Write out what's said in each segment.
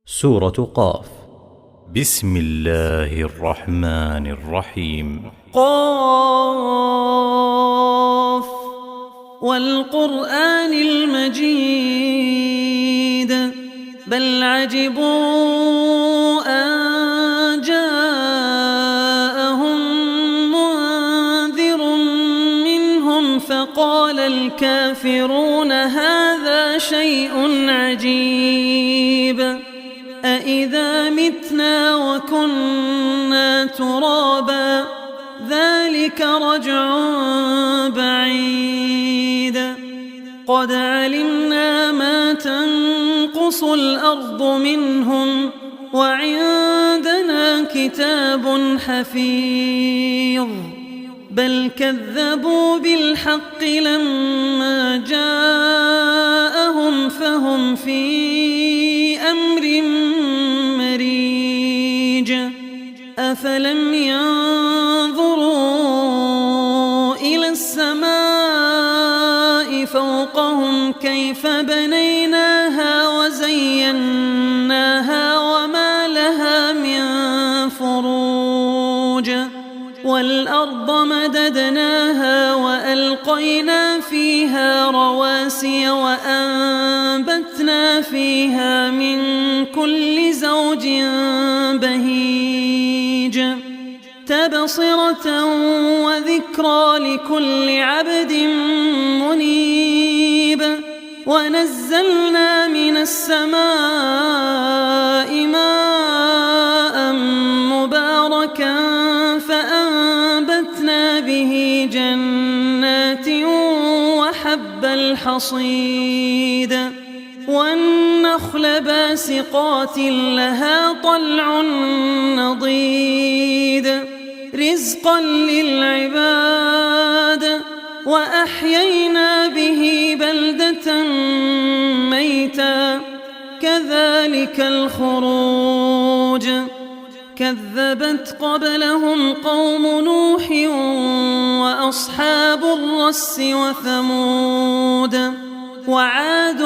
سورة قاف. بسم الله الرحمن الرحيم. قاف والقرآن المجيد بل عجبوا أن جاءهم منذر منهم فقال الكافرون هذا شيء عجيب أإذا متنا وكنا ترابا ذلك رجع بعيد قد علمنا ما تنقص الأرض منهم وعندنا كتاب حفيظ بل كذبوا بالحق لما جاءهم فهم في أمر مريج أفلم ينظروا إلى السماء فوقهم كيف بنيناها وزيناها وما لها من فروج والأرض مددناها وألقينا فيها رواسي وأنبتنا فيها من كل زوج بهيج تبصرة وذكرى لكل عبد منيب ونزلنا من السماء ماء مباركا فأنبتنا به جنات وحب الحصيد والنخل باسقات لها طلع نضيد رزقا للعباد وأحيينا به بلدة ميتا كذلك الخروج كذبت قبلهم قوم نوح وأصحاب الرس وثمود وعاد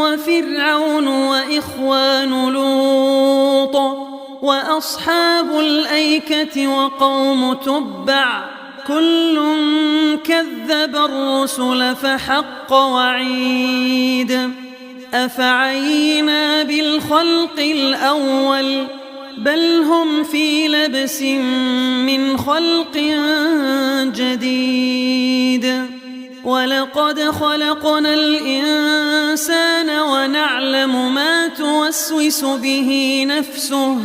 وفرعون وإخوان لوط وأصحاب الأيكة وقوم تبع كل كذب الرسل فحق وعيد أفعينا بالخلق الأول بل هم في لبس من خلق جديد ولقد خلقنا الإنسان ونعلم ما توسوس به نفسه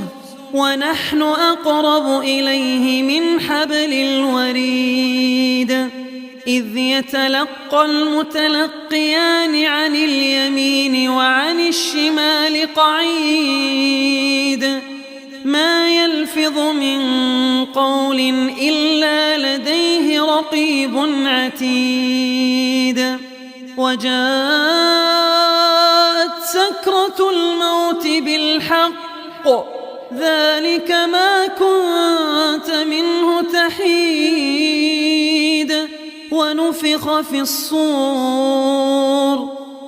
ونحن أقرب إليه من حبل الوريد إذ يتلقى المتلقيان عن اليمين وعن الشمال قعيد ما يلفظ من قول إلا لديه رقيب عتيد وجاءت سكرة الموت بالحق ذلك ما كنت منه تحيد ونفخ في الصور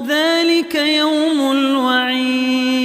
ذلك يوم الوعيد